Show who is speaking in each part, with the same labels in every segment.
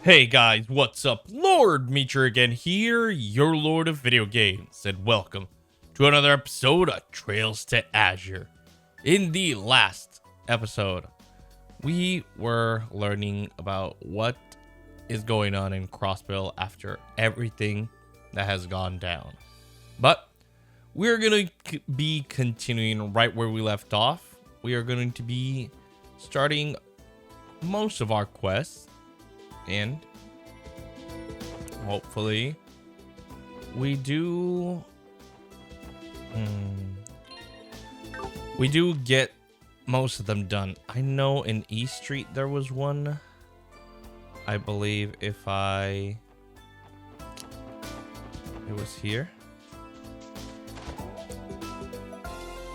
Speaker 1: Hey guys, what's up? Lord Meecher again here, your Lord of Video Games, and welcome to another episode of Trails to Azure. In the last episode, we were learning about what is going on in Crossbill after everything that has gone down. But we're going to be continuing right where we left off. We are going to be starting most of our quests. And hopefully we do get most of them done. I know in East Street there was one. I believe it was here.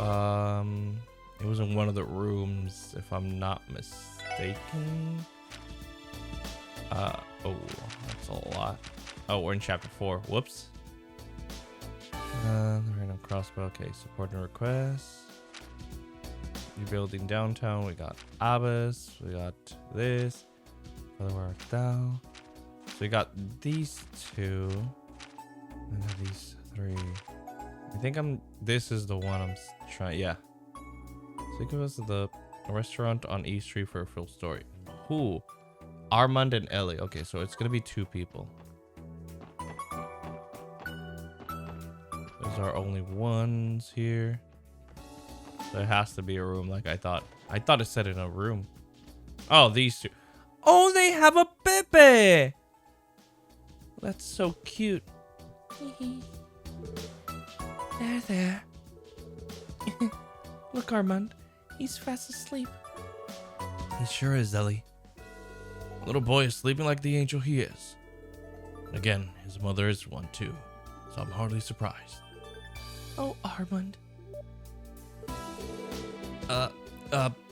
Speaker 1: It was in one of the rooms, if I'm not mistaken. Oh, that's a lot. Oh, we're in chapter 4. Whoops. The random crossbow. Okay, supporting requests. Rebuilding downtown. We got Abbas. We got this. Otherwise, down. So we got these two. And then these three. I think this is the one I'm trying. Yeah. So give us the restaurant on East Street for a full story. Who? Armand and Ellie. Okay, so it's gonna be 2 people. Those are only ones here. There has to be a room like I thought. I thought it said in a room. Oh, these 2. Oh, they have a Pepe! That's so cute. There. Look, Armand. He's fast asleep. He sure is, Ellie. Little boy is sleeping like the angel he is. And again, his mother is one too, so I'm hardly surprised. Oh, Armand.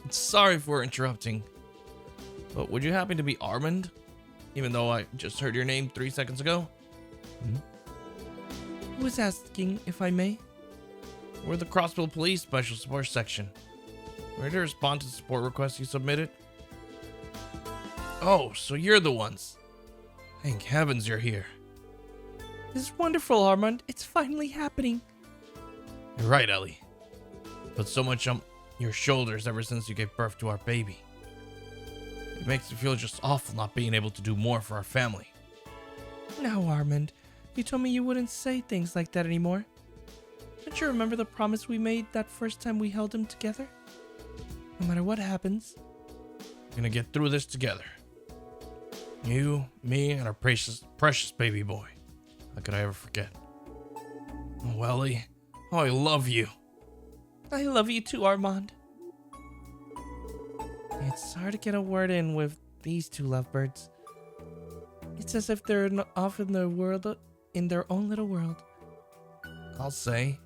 Speaker 1: Sorry for interrupting, but would you happen to be Armand? Even though I just heard your name 3 seconds ago? Who was asking, if I may? We're the Crossbill Police Special Support Section. Ready to respond to the support requests you submitted? Oh, so you're the ones. Thank heavens you're here. This is wonderful, Armand. It's finally happening. You're right, Ellie. Put so much on your shoulders ever since you gave birth to our baby. It makes me feel just awful not being able to do more for our family. Now, Armand, you told me you wouldn't say things like that anymore. Don't you remember the promise we made that first time we held him together? No matter what happens, we're gonna get through this together. You, me, and our precious baby boy. How could I ever forget? Oh, Ellie. Oh, I love you. I love you too, Armand. It's hard to get a word in with these 2 lovebirds. It's as if they're off in their world, in their own little world. I'll say.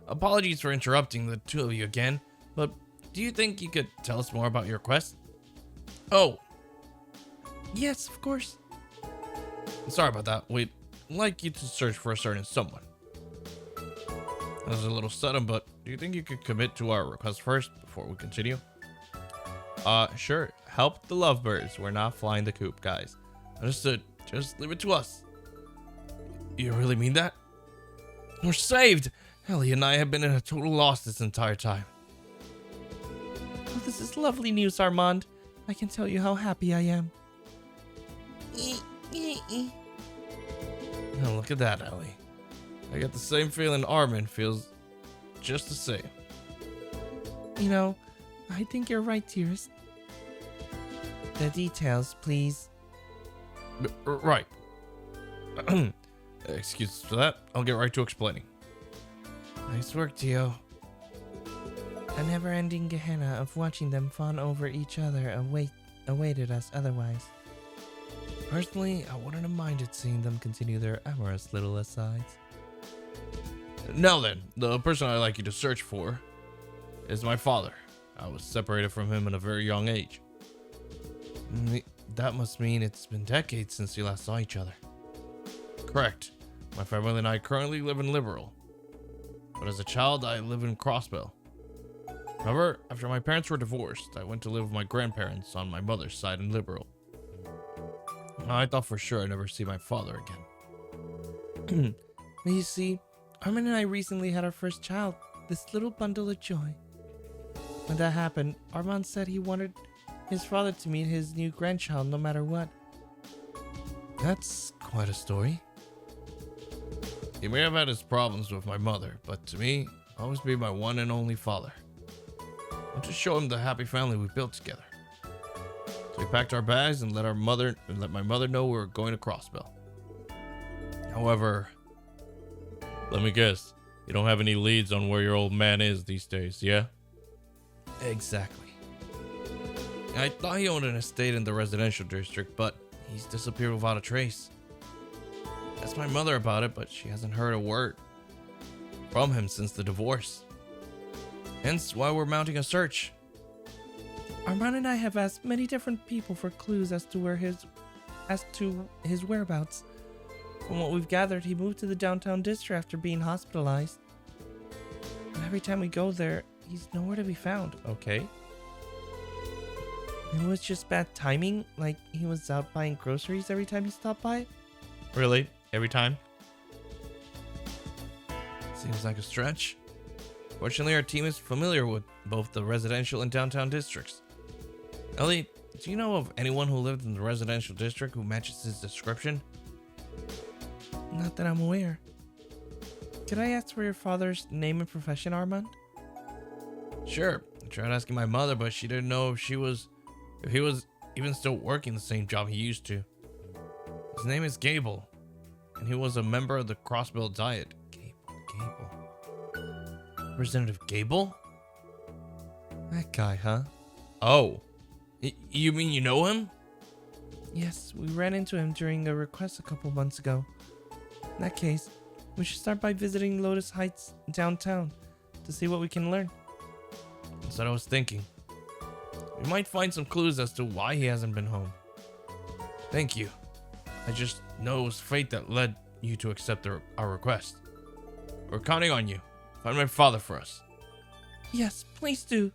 Speaker 1: Apologies for interrupting the 2 of you again, but do you think you could tell us more about your quest? Oh. Yes, of course. Sorry about that. We'd like you to search for a certain someone. That was a little sudden, but do you think you could commit to our request first before we continue? Sure. Help the lovebirds. We're not flying the coop, guys. Understood. Just leave it to us. You really mean that? We're saved! Ellie and I have been in a total loss this entire time. Oh, this is lovely news, Armand. I can tell you how happy I am. Oh, look at that, Ellie. I get the same feeling Armand feels just the same. You know, I think you're right, dearest. The details, please. Right. Excuse for that. I'll get right to explaining. Nice work, Tio. A never-ending Gehenna of watching them fawn over each other
Speaker 2: awaited us otherwise. Personally, I wouldn't have minded seeing them continue their amorous little asides.
Speaker 1: Now then, the person I'd like you to search for is my father. I was separated from him at a very young age.
Speaker 2: That must mean it's been decades since you last saw each other.
Speaker 1: Correct. My family and I currently live in Liberal. But as a child, I lived in Crossbell. However, after my parents were divorced, I went to live with my grandparents on my mother's side in Liberal. I thought for sure I'd never see my father again.
Speaker 2: You see, Armin and I recently had our first child, this little bundle of joy. When that happened, Armand said he wanted his father to meet his new grandchild no matter what.
Speaker 1: That's quite a story. He may have had his problems with my mother, but to me, I'll always be my one and only father. I want to show him the happy family we built together. So we packed our bags and let my mother know we were going to Crossbell. However, let me guess, you don't have any leads on where your old man is these days, yeah?
Speaker 2: Exactly.
Speaker 1: I thought he owned an estate in the residential district, but he's disappeared without a trace. Asked my mother about it, but she hasn't heard a word from him since the divorce. Hence why we're mounting a search.
Speaker 2: Armand and I have asked many different people for clues as to his whereabouts. From what we've gathered, he moved to the downtown district after being hospitalized. And every time we go there, he's nowhere to be found.
Speaker 1: Okay.
Speaker 2: It was just bad timing, like he was out buying groceries every time he stopped by.
Speaker 1: Really? Every time? Seems like a stretch. Fortunately, our team is familiar with both the residential and downtown districts. Ellie, do you know of anyone who lived in the residential district who matches his description?
Speaker 2: Not that I'm aware. Could I ask for your father's name and profession, Armand?
Speaker 1: Sure. I tried asking my mother, but she didn't know if he was even still working the same job he used to. His name is Gable, and he was a member of the Crossbell Diet. Gable. Representative Gable?
Speaker 2: That guy, huh?
Speaker 1: Oh. You mean you know him?
Speaker 2: Yes, we ran into him during a request a couple months ago. In that case, we should start by visiting Lotus Heights downtown to see what we can learn.
Speaker 1: That's what I was thinking. We might find some clues as to why he hasn't been home. Thank you. I just know it was fate that led you to accept our request. We're counting on you. Find my father for us.
Speaker 2: Yes, please do.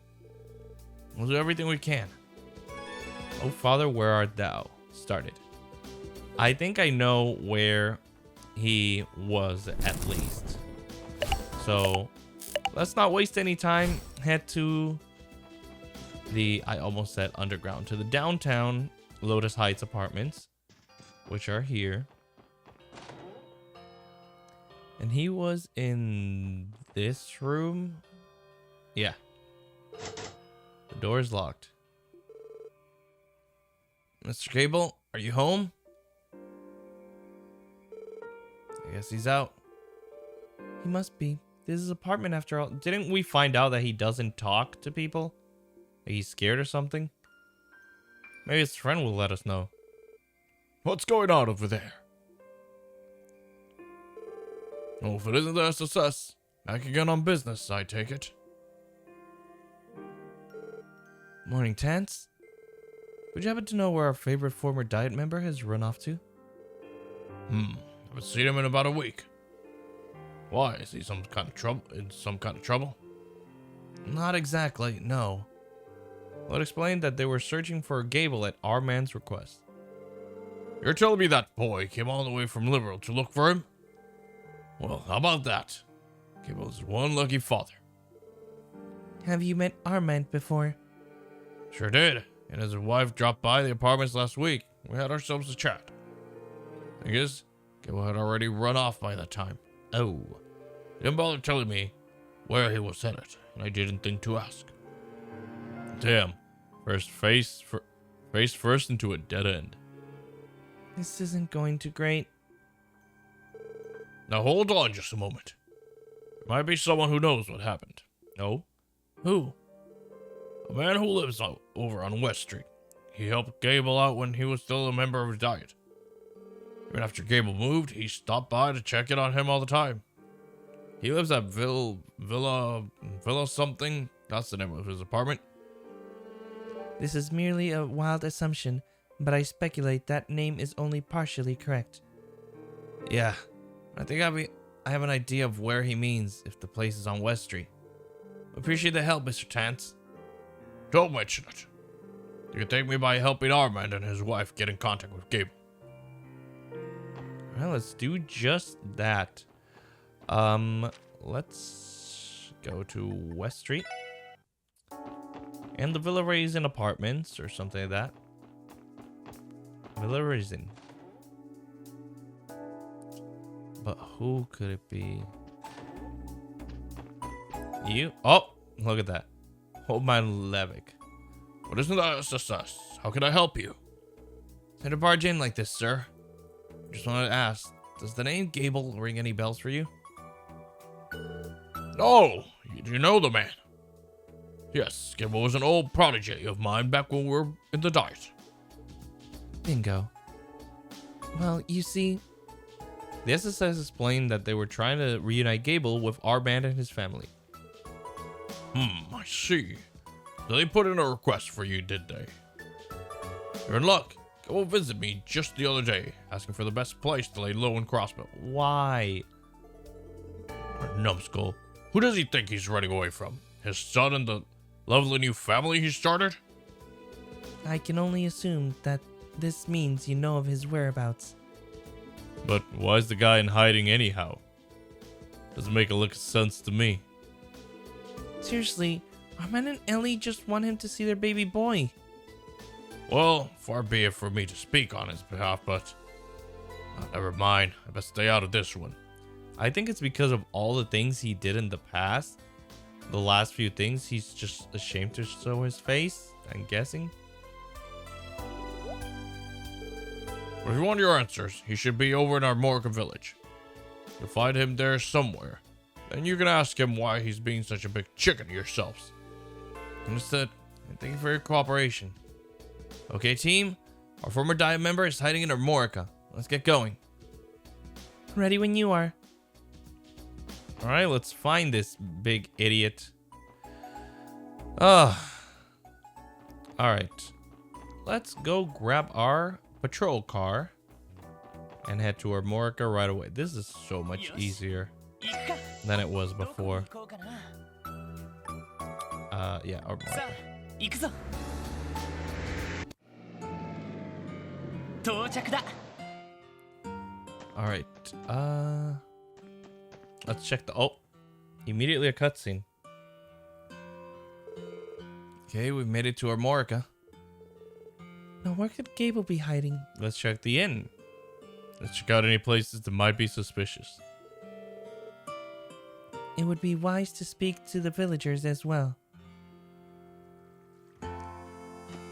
Speaker 1: We'll do everything we can.
Speaker 2: Oh, Father, where art thou? Started. I think I know where he was at least. So let's not waste any time. Head to I almost said underground, to the downtown Lotus Heights apartments, which are here. And he was in this room. Yeah. The door is locked.
Speaker 1: Mr. Gable, are you home? I guess he's out.
Speaker 2: He must be. This is his apartment after all. Didn't we find out that he doesn't talk to people? He's scared or something? Maybe his friend will let us know.
Speaker 1: What's going on over there? Oh, if it isn't the SSS, back again on business, I take it.
Speaker 2: Morning, Tance. Would you happen to know where our favorite former Diet member has run off to?
Speaker 1: Haven't seen him in about a week. Why? Is he in some kind of trouble?
Speaker 2: Not exactly, no. Well, it explained that they were searching for Gable at our man's request.
Speaker 1: You're telling me that boy came all the way from Liberal to look for him? Well, how about that? Gable's one lucky father.
Speaker 2: Have you met Armand before?
Speaker 1: Sure did. And his wife dropped by the apartments last week. We had ourselves a chat. Thing is, Gable had already run off by that time.
Speaker 2: Oh.
Speaker 1: He didn't bother telling me where he was headed, and I didn't think to ask. Damn. Face first into a dead end.
Speaker 2: This isn't going too great.
Speaker 1: Now hold on just a moment. There might be someone who knows what happened.
Speaker 2: Oh?
Speaker 1: Who? A man who lives over on West Street. he helped Gable out when he was still a member of his diet. Even after Gable moved, he stopped by to check in on him all the time. He lives at Villa something. That's the name of his apartment.
Speaker 2: This is merely a wild assumption, but I speculate that name is only partially correct.
Speaker 1: Yeah, I think I have an idea of where he means if the place is on West Street. Appreciate the help, Mr. Tance. Don't mention it. You can thank me by helping Armand and his wife get in contact with Gable.
Speaker 2: Well, let's do just that. Let's go to West Street. And the Villa Raisin Apartments or something like that. Villa Raisin. But who could it be? You? Oh, look at that. Hold my Levick.
Speaker 1: What isn't that SSS? How can I help you?
Speaker 2: Had to barge in like this, sir. Just wanted to ask, does the name Gable ring any bells for you?
Speaker 1: No, you know the man. Yes, Gable was an old protege of mine back when we were in the diet.
Speaker 2: Bingo. Well, you see, the SSS explained that they were trying to reunite Gable with Armand and his family.
Speaker 1: I see. So they put in a request for you, did they? You're in luck. Gable visited me just the other day, asking for the best place to lay low in Crossbow.
Speaker 2: Why?
Speaker 1: Numbskull. Who does he think he's running away from? His son and the lovely new family he started?
Speaker 2: I can only assume that this means you know of his whereabouts.
Speaker 1: But why is the guy in hiding anyhow? Doesn't make a lick of sense to me.
Speaker 2: Seriously, Armand and Ellie just want him to see their baby boy.
Speaker 1: Well, far be it for me to speak on his behalf, but never mind. I best stay out of this one.
Speaker 2: I think it's because of all the things he did in the past. The last few things, he's just ashamed to show his face, I'm guessing.
Speaker 1: If you want your answers, he should be over in our Morgan village. You'll find him there somewhere. Then you can ask him why he's being such a big chicken to yourselves.
Speaker 2: Understood. And thank you for your cooperation. Okay, team. Our former diet member is hiding in Armorica. Let's get going. Ready when you are. Alright, let's find this big idiot. Alright. Let's go grab our patrol car and head to Armorica right away. This is so much easier than it was before. Yeah, Armorica. Alright, let's check the... Oh, immediately a cutscene. Okay, we've made it to Armorica. Now, where could Gable be hiding? Let's check the inn.
Speaker 1: Let's check out any places that might be suspicious.
Speaker 2: It would be wise to speak to the villagers as well.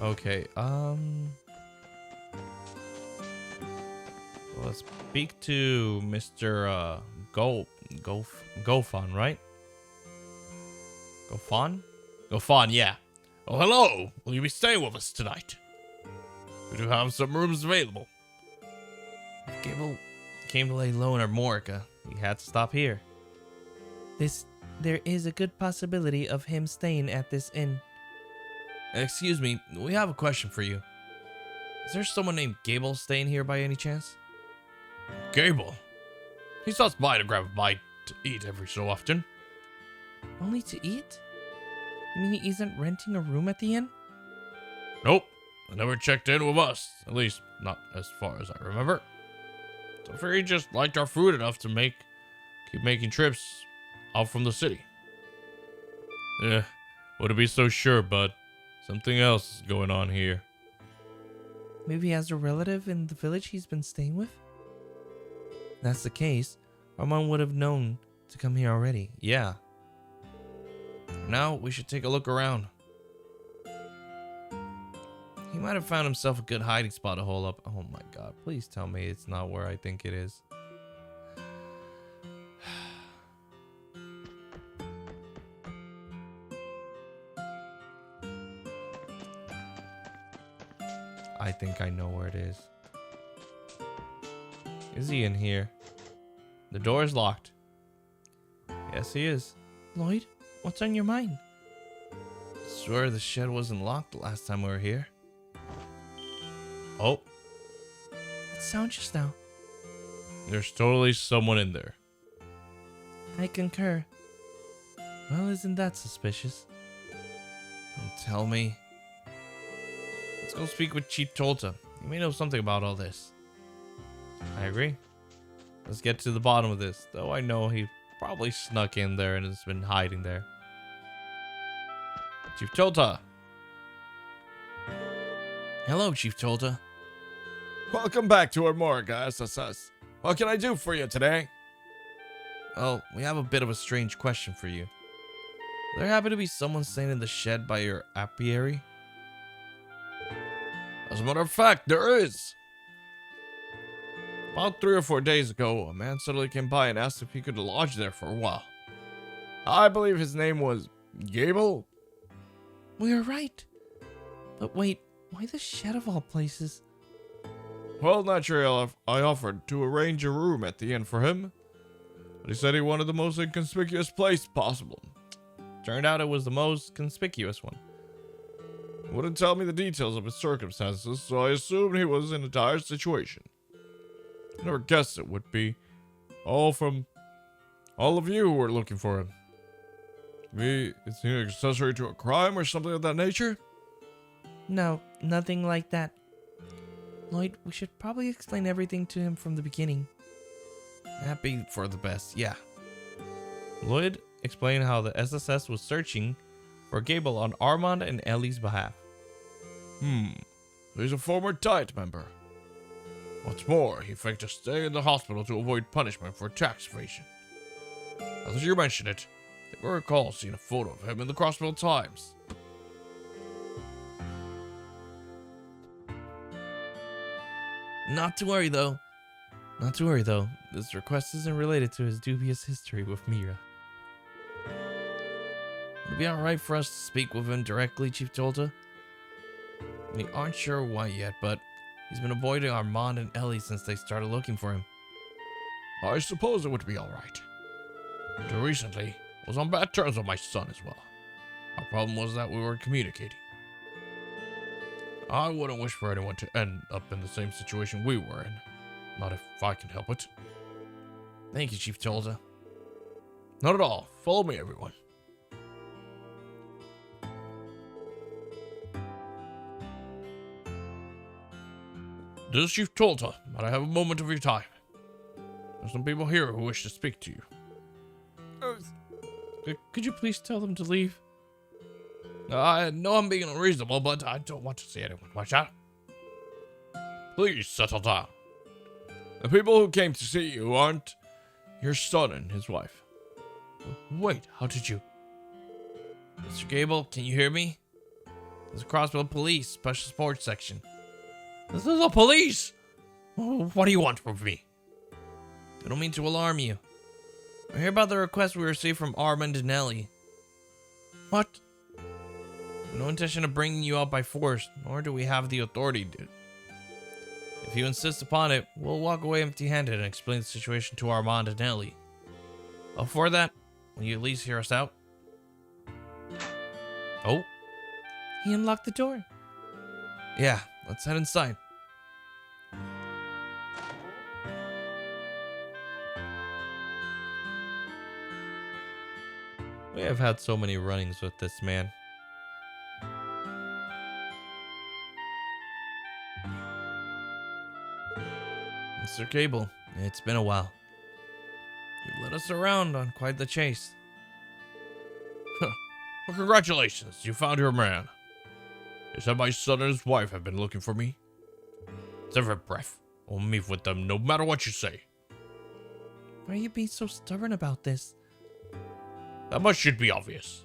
Speaker 2: Okay, let's speak to Mr. Gofan, right? Gofan, yeah.
Speaker 1: Oh, hello. Will you be staying with us tonight? We do have some rooms available.
Speaker 2: If Gable came to lay low in Armorica, he had to stop here. There is a good possibility of him staying at this inn. Excuse me, we have a question for you. Is there someone named Gable staying here by any chance?
Speaker 1: Gable? He stops by to grab a bite to eat every so often.
Speaker 2: Only to eat? You mean he isn't renting a room at the inn?
Speaker 1: Nope. He never checked in with us. At least, not as far as I remember. So I figure he just liked our food enough to keep making trips out from the city. Wouldn't be so sure, but something else is going on here.
Speaker 2: Maybe he has a relative in the village he's been staying with? If that's the case, Armand would have known to come here already. Yeah. Now we should take a look around. He might have found himself a good hiding spot to hole up. Oh my god, please tell me it's not where I think it is. think I know where it is. Is he in here? The door is locked. Yes, he is.
Speaker 1: Lloyd, what's on your mind?
Speaker 2: I swear the shed wasn't locked the last time we were here. Oh,
Speaker 1: That sound just now.
Speaker 2: there's totally someone in there.
Speaker 1: I concur. Well, isn't that suspicious?
Speaker 2: Don't tell me. Let's go speak with Chief Tolta. He may know something about all this. I agree. Let's get to the bottom of this, though I know he probably snuck in there and has been hiding there. Chief Tolta.
Speaker 1: Hello, Chief Tolta.
Speaker 3: Welcome back to America, SSS. What can I do for you today?
Speaker 2: Well, we have a bit of a strange question for you. There happen to be someone staying in the shed by your apiary?
Speaker 3: As a matter of fact, there is. About 3 or 4 days ago, a man suddenly came by and asked if he could lodge there for a while. I believe his name was Gable.
Speaker 1: We are right. But wait, why the shed of all places?
Speaker 3: Well, naturally, I offered to arrange a room at the inn for him, but he said he wanted the most inconspicuous place possible.
Speaker 2: Turned out it was the most conspicuous one.
Speaker 3: He wouldn't tell me the details of his circumstances, so I assumed he was in a dire situation. I never guessed it would be all of you who were looking for him. Maybe is he an accessory to a crime or something of that nature?
Speaker 1: No, nothing like that. Lloyd, we should probably explain everything to him from the beginning.
Speaker 2: That'd be for the best, yeah. Lloyd explained how the SSS was searching for Gable on Armand and Ellie's behalf.
Speaker 3: He's a former Diet member. What's more, he faked a stay in the hospital to avoid punishment for tax evasion. Now that you mention it, I think I recall seeing a photo of him in the Crossville Times.
Speaker 1: Not to worry, though. This request isn't related to his dubious history with Mira.
Speaker 2: Would it be alright for us to speak with him directly, Chief Tolta? We aren't sure why yet, but he's been avoiding Armand and Ellie since they started looking for him.
Speaker 3: I suppose it would be alright. Until recently, I was on bad terms with my son as well. Our problem was that we weren't communicating. I wouldn't wish for anyone to end up in the same situation we were in. Not if I can help it.
Speaker 2: Thank you, Chief Tolta.
Speaker 3: Not at all. Follow me, everyone. This is Chief Tolta. Might I have a moment of your time? There's some people here who wish to speak to you.
Speaker 2: Could you please tell them to leave?
Speaker 3: I know I'm being unreasonable, but I don't want to see anyone. Watch out. Please settle down. The people who came to see you aren't your son and his wife.
Speaker 2: Wait, how did you? Mr. Gable, can you hear me? This is Crossville Police, Special Sports Section.
Speaker 3: This is the police! What do you want from me?
Speaker 2: I don't mean to alarm you. I hear about the request we received from Armand and Ellie.
Speaker 3: What?
Speaker 2: No intention of bringing you out by force, nor do we have the authority to. If you insist upon it, we'll walk away empty-handed and explain the situation to Armand and Ellie. But before that, will you at least hear us out? Oh,
Speaker 1: He unlocked the door.
Speaker 2: yeah, let's head inside. We have had so many run-ins with this man. Mr. Gable, it's been a while. You've led us around on quite the chase.
Speaker 3: Well, congratulations, you found your man. They said my son and his wife have been looking for me. It's every breath. I'll meet with them no matter what you say.
Speaker 1: Why are you being so stubborn about this?
Speaker 3: That much should be obvious.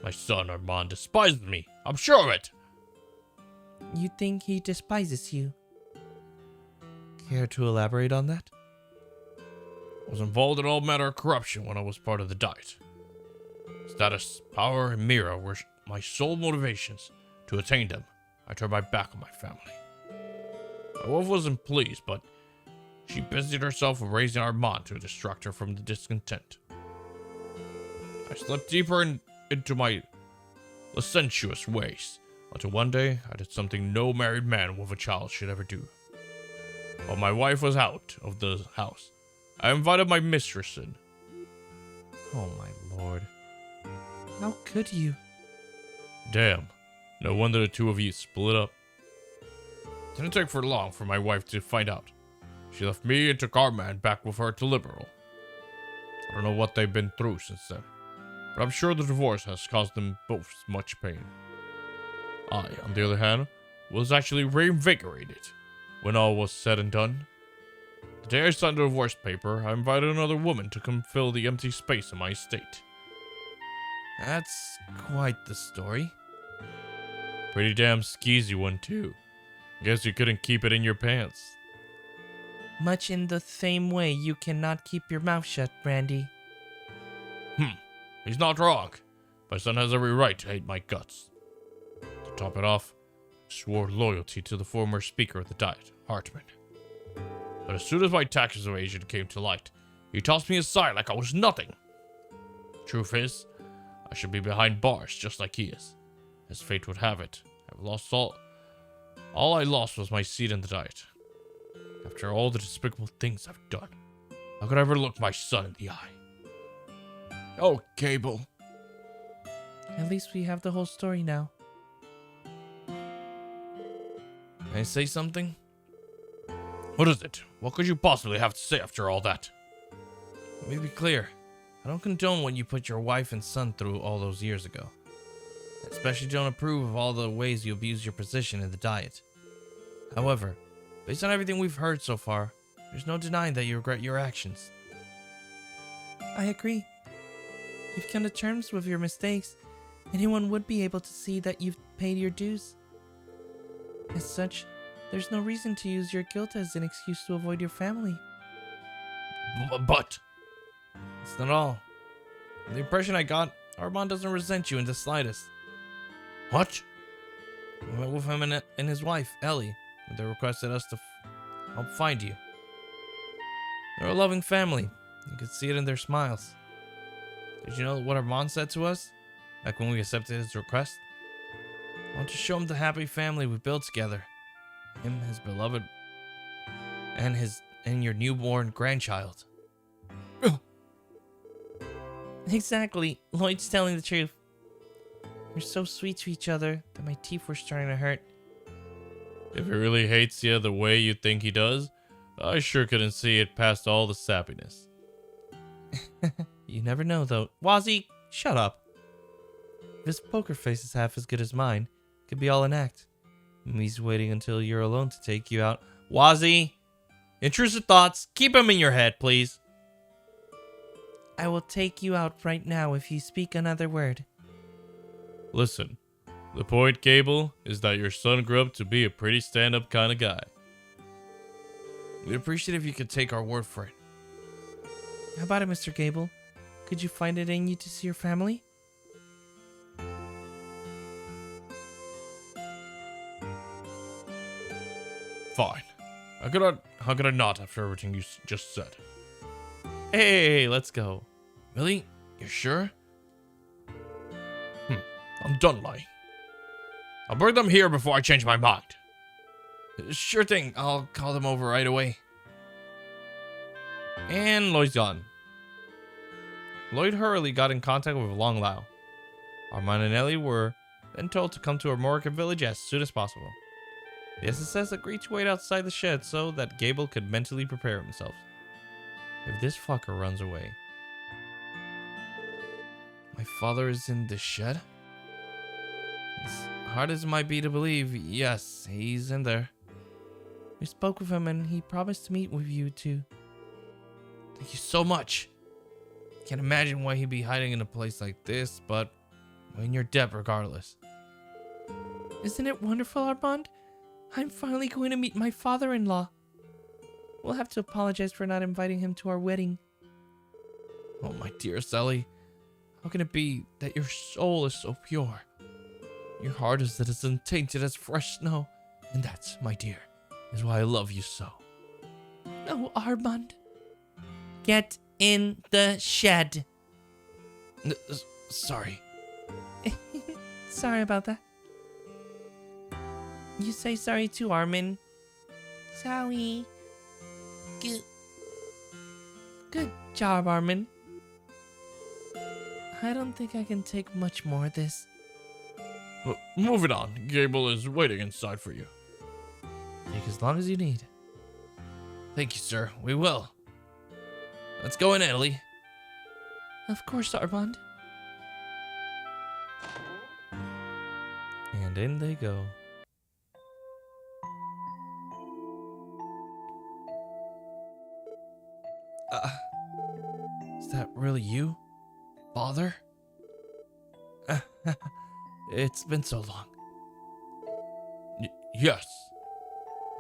Speaker 3: My son Armand despises me. I'm sure of it.
Speaker 1: You think he despises you?
Speaker 2: Care to elaborate on that?
Speaker 3: I was involved in all manner of corruption when I was part of the Diet. Status, power, and Mira were my sole motivations. To attain them, I turned my back on my family.
Speaker 2: My wife wasn't pleased, but she busied herself with raising Armand to distract her from the discontent. I slipped deeper into my licentious ways, until one day I did something no married man with a child should ever do. While my wife was out of the house, I invited my mistress in.
Speaker 1: Oh my lord. How could you?
Speaker 2: Damn, no wonder the two of you split up. Didn't take for long for my wife to find out. She left me and took Armand back with her to Liberal. I don't know what they've been through since then, but I'm sure the divorce has caused them both much pain. I, on the other hand, was actually reinvigorated when all was said and done. The day I signed the divorce paper, I invited another woman to come fill the empty space in my estate.
Speaker 1: That's quite the story.
Speaker 2: Pretty damn skeezy one too. Guess you couldn't keep it in your pants.
Speaker 1: Much in the same way you cannot keep your mouth shut, Brandy.
Speaker 2: He's not wrong. My son has every right to hate my guts. To top it off, I swore loyalty to the former speaker of the Diet, Hartman. But as soon as my tax evasion came to light, he tossed me aside like I was nothing. Truth is, I should be behind bars just like he is. As fate would have it, I've lost all I lost was my seat in the Diet. After all the despicable things I've done, how could I ever look my son in the eye?
Speaker 3: Oh, Cable.
Speaker 1: At least we have the whole story now.
Speaker 2: Can I say something? What is it? What could you possibly have to say after all that?
Speaker 1: Let me be clear. I don't condone what you put your wife and son through all those years ago. I especially don't approve of all the ways you abuse your position in the Diet. However, based on everything we've heard so far, there's no denying that you regret your actions. I agree. You've come to terms with your mistakes. Anyone would be able to see that you've paid your dues. As such, there's no reason to use your guilt as an excuse to avoid your family.
Speaker 2: But...
Speaker 1: It's not all. The impression I got, Armand doesn't resent you in the slightest.
Speaker 2: What?
Speaker 1: I went with him and his wife, Ellie, and they requested us to help find you. They're a loving family. You could see it in their smiles. Did you know what Armand said to us back when we accepted his request? I want to show him the happy family we built together. Him, his beloved, and your newborn grandchild. Exactly. Lloyd's telling the truth. You're so sweet to each other that my teeth were starting to hurt.
Speaker 2: If he really hates you the way you think he does, I sure couldn't see it past all the sappiness.
Speaker 1: You never know, though. Wazy, shut up. If his poker face is half as good as mine, it could be all an act. He's waiting until you're alone to take you out. Wazy, intrusive thoughts. Keep them in your head, please. I will take you out right now if you speak another word.
Speaker 2: Listen, the point, Cable, is that your son grew up to be a pretty stand-up kind of guy.
Speaker 1: We'd appreciate if you could take our word for it. How about it, Mr. Gable? Could you find it in you to see your family?
Speaker 2: Fine. How could I not after everything you just said?
Speaker 1: Hey, let's go.
Speaker 2: Really? You're sure? I'm done lying. I'll bring them here before I change my mind.
Speaker 1: Sure thing. I'll call them over right away.
Speaker 2: And Lloyd's gone. Lloyd hurriedly got in contact with Long Lao. Armand and Ellie were then told to come to Armorica village as soon as possible. The SSS agreed to wait outside the shed so that Gable could mentally prepare himself. If this fucker runs away...
Speaker 1: My father is in the shed? As hard as it might be to believe, yes, he's in there. We spoke with him and he promised to meet with you too. Thank you so much. Can't imagine why he'd be hiding in a place like this, but we're in your debt regardless. Isn't it wonderful, Armand? I'm finally going to meet my father-in-law. We'll have to apologize for not inviting him to our wedding. Oh, my dear Ellie. How can it be that your soul is so pure? Your heart is as untainted as fresh snow. And that, my dear, is why I love you so.
Speaker 2: Oh, Armand. Get in the shed.
Speaker 1: Sorry.
Speaker 2: Sorry about that. You say sorry too, Armin. Sorry. Good job, Armin. I don't think I can take much more of this.
Speaker 3: Well, move it on. Gable is waiting inside for you.
Speaker 2: Take as long as you need.
Speaker 1: Thank you, sir. We will. Let's go in, Ellie.
Speaker 2: Of course, Armand. And in they go.
Speaker 1: Is that really you, Father? It's been so long.
Speaker 3: Yes.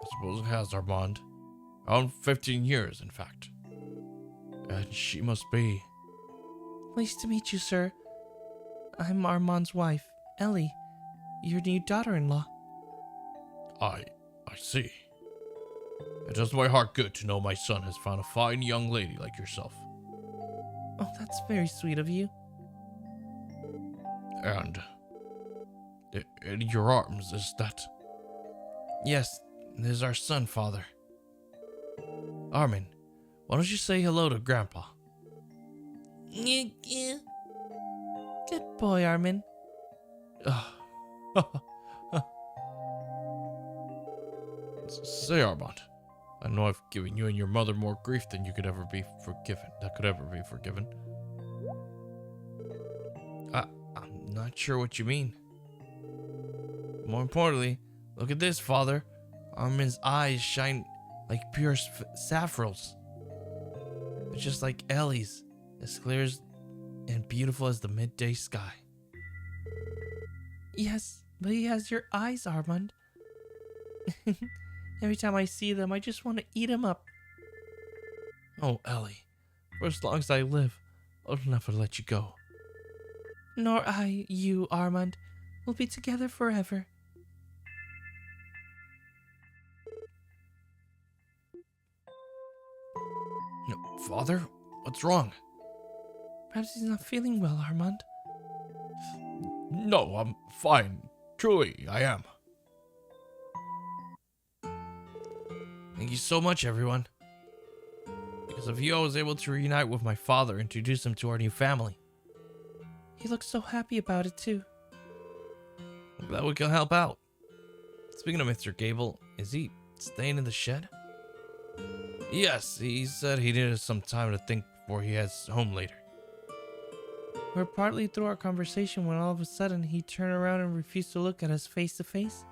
Speaker 3: I suppose it has, Armand. Around 15 years, in fact. And she must be...
Speaker 2: Pleased to meet you, sir. I'm Armand's wife, Ellie, your new daughter-in-law.
Speaker 3: I see. It does my heart good to know my son has found a fine young lady like yourself.
Speaker 2: Oh, that's very sweet of you.
Speaker 3: And... in your arms, is that...
Speaker 1: Yes, this is our son, Father. Armin, why don't you say hello to Grandpa?
Speaker 2: Good boy, Armin.
Speaker 3: Say, Armand, I know I've given you and your mother more grief than could ever be forgiven.
Speaker 1: I'm not sure what you mean. More importantly, look at this, Father. Armin's eyes shine like pure saffrons. They're just like Ellie's, as clear as and beautiful as the midday sky.
Speaker 2: Yes, but he has your eyes, Armand. Every time I see them, I just want to eat him up.
Speaker 1: Oh, Ellie, for as long as I live, I'll never let you go.
Speaker 2: Nor you, Armand. We'll be together forever.
Speaker 1: Father, what's wrong?
Speaker 2: Perhaps he's not feeling well, Armand.
Speaker 3: No, I'm fine. Truly, I am.
Speaker 1: Thank you so much, everyone. Because of you, I was able to reunite with my father, introduce him to our new family.
Speaker 2: He looks so happy about it, too.
Speaker 1: I'm glad we can help out. Speaking of Mr. Gable, is he staying in the shed? Yes, he said he needed some time to think before he heads home later.
Speaker 2: We're partly through our conversation when all of a sudden he turned around and refused to look at us face to face.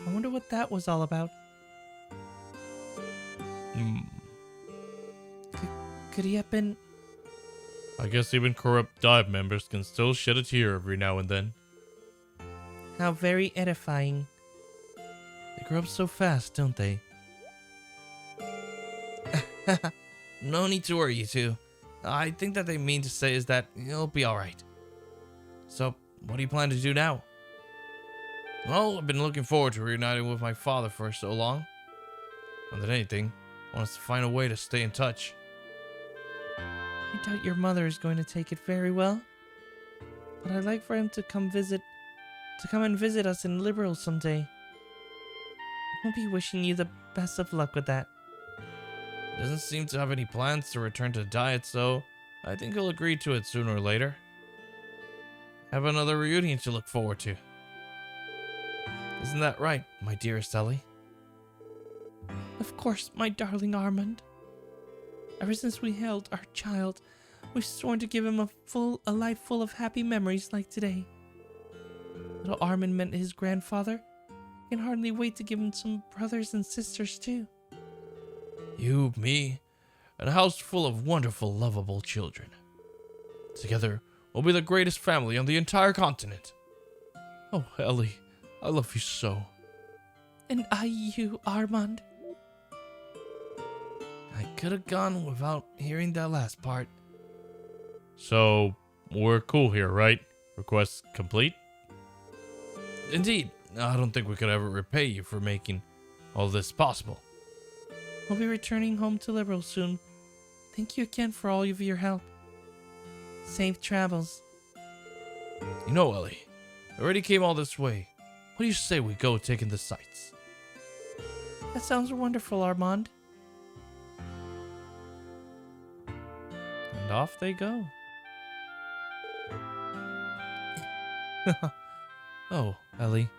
Speaker 2: I wonder what that was all about. Could he have been...
Speaker 3: I guess even corrupt dive members can still shed a tear every now and then.
Speaker 2: How very edifying.
Speaker 1: They grow up so fast, don't they? No need to worry, you two. I think that they mean to say is that you'll be alright. So, what do you plan to do now? Well, I've been looking forward to reuniting with my father for so long. More than anything, I want us to find a way to stay in touch.
Speaker 2: I doubt your mother is going to take it very well. But I'd like for him to come and visit us in Liberal someday. I'll be wishing you the best of luck with that.
Speaker 1: Doesn't seem to have any plans to return to diet, so I think he'll agree to it sooner or later. Have another reunion to look forward to. Isn't that right, my dearest Ellie?
Speaker 2: Of course, my darling Armand. Ever since we held our child, we've sworn to give him a life full of happy memories like today. Little Armand met his grandfather. I can hardly wait to give him some brothers and sisters too.
Speaker 1: You, me, and a house full of wonderful, lovable children. Together, we'll be the greatest family on the entire continent. Oh, Ellie, I love you so.
Speaker 2: And you, Armand.
Speaker 1: I could have gone without hearing that last part.
Speaker 3: So, we're cool here, right? Request complete?
Speaker 1: Indeed, I don't think we could ever repay you for making all this possible?
Speaker 2: We'll be returning home to Liberal soon. Thank you again for all of your help. Safe travels.
Speaker 1: You know, Ellie, I already came all this way. What do you say we go taking the sights?
Speaker 2: That sounds wonderful, Armand. And off they go.
Speaker 1: Oh, Ellie.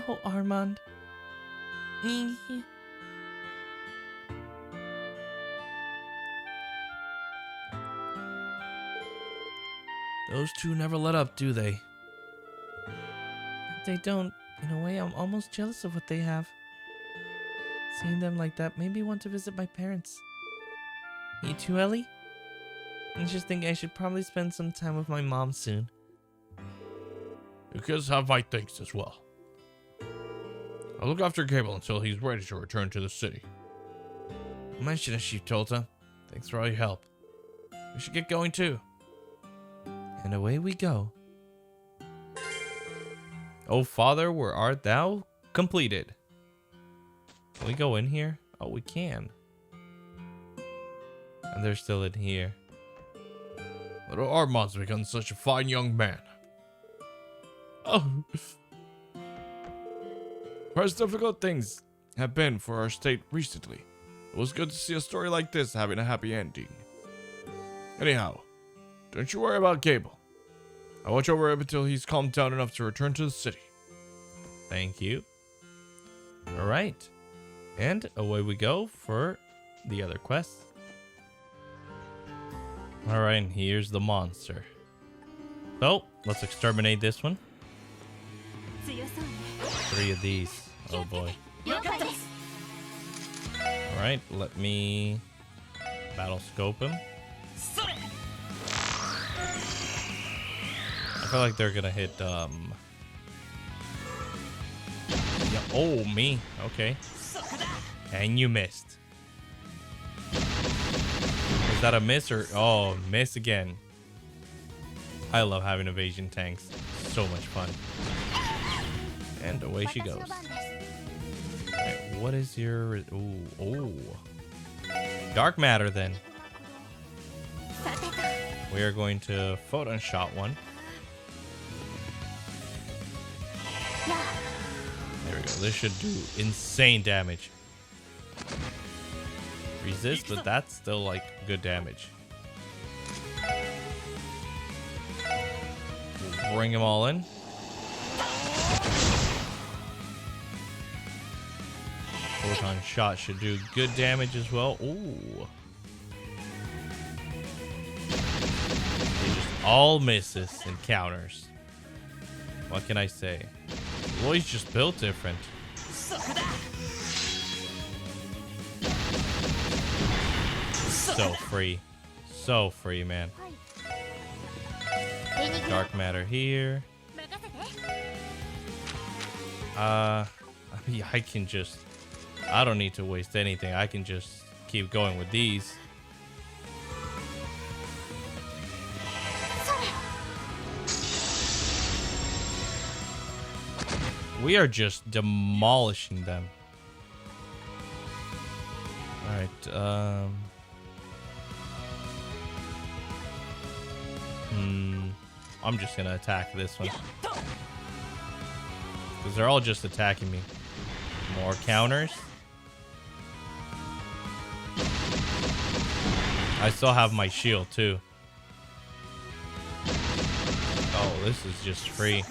Speaker 2: Oh, Armand.
Speaker 1: Those two never let up, do they?
Speaker 2: They don't. In a way, I'm almost jealous of what they have. Seeing them like that made me want to visit my parents. You too, Ellie? I just think I should probably spend some time with my mom soon.
Speaker 1: You kids have my thanks as well. I'll look after Cable until he's ready to return to the city. Mention it, Shitota. Thanks for all your help. We should get going too.
Speaker 2: And away we go.
Speaker 1: Oh, Father, where art thou? Completed.
Speaker 2: Can we go in here? Oh, we can. And they're still in here.
Speaker 1: Little Armand's become such a fine young man.
Speaker 2: Oh.
Speaker 3: As difficult things have been for our state recently, it was good to see a story like this having a happy ending. Anyhow, don't you worry about Cable. I'll watch over him until he's calmed down enough to return to the city.
Speaker 2: Thank you. All right. And away we go for the other quest. All right, and here's the monster. So, let's exterminate this one. 3 of these. Oh boy. Alright, let me battle scope him. I feel like they're gonna hit yeah, oh, me. Okay. And you missed. Was that a miss or oh, miss again? I love having evasion tanks. So much fun. And away she goes. Right, what is your... Ooh, oh. Dark matter, then. We are going to photon shot one. There we go. This should do insane damage. Resist, but that's still, like, good damage. We'll bring them all in. Photon shot should do good damage as well. Ooh. They just all misses and counters. What can I say? Lloyd's just built different. So free. So free, man. Dark matter here. I mean, I can just... I don't need to waste anything. I can just keep going with these. We are just demolishing them. Alright, I'm just gonna attack this one. Because they're all just attacking me. More counters. I still have my shield too. Oh, this is just free.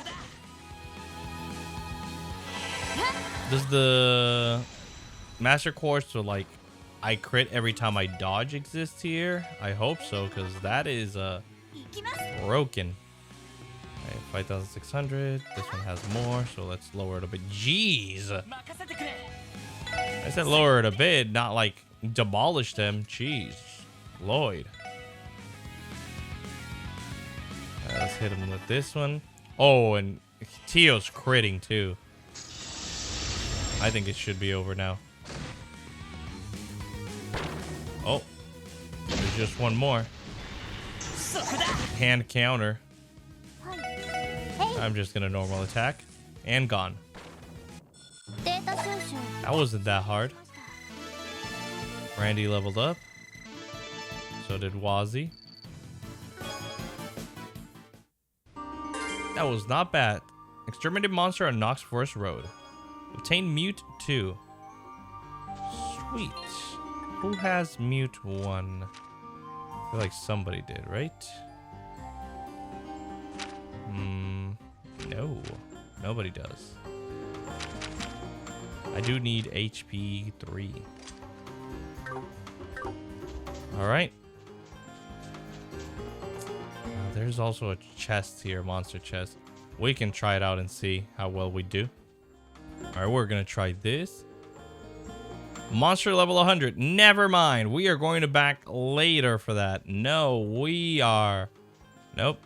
Speaker 2: Does the Master Course, so like I crit every time I dodge, exist here? I hope so, because that is broken. Right, 5,600. This one has more, so let's lower it a bit. Jeez. I said lower it a bit, not like demolish them. Jeez. Lloyd. Let's hit him with this one. Oh, and Tio's critting too. I think it should be over now. Oh, there's just one more. Hand counter. I'm just gonna normal attack. And gone. That wasn't that hard. Randy leveled up. So did Wazy. That was not bad. Exterminated monster on Nox Forest Road. Obtain Mute 2. Sweet. Who has Mute 1? I feel like somebody did, right? No. Nobody does. I do need HP 3. Alright. There's also a chest here, monster chest. We can try it out and see how well we do. Alright, we're gonna try this. Monster level 100. Never mind. We are going to back later for that. No, we are. Nope.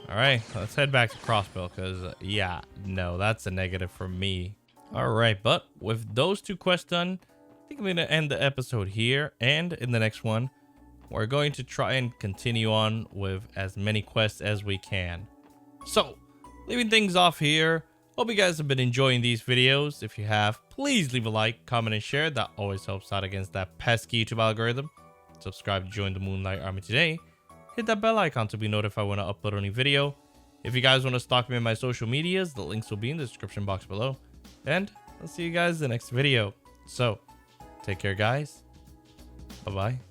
Speaker 2: Alright, let's head back to Crossbill because, yeah, no, that's a negative for me. Alright, but with those 2 quests done, I think I'm going to end the episode here. And in the next one, we're going to try and continue on with as many quests as we can. So, leaving things off here. Hope you guys have been enjoying these videos. If you have, please leave a like, comment, and share. That always helps out against that pesky YouTube algorithm. Subscribe to join the Moonlight Army today. Hit that bell icon to be notified when I upload a new video. If you guys want to stalk me on my social medias, the links will be in the description box below. And I'll see you guys in the next video. So, take care, guys. Bye-bye.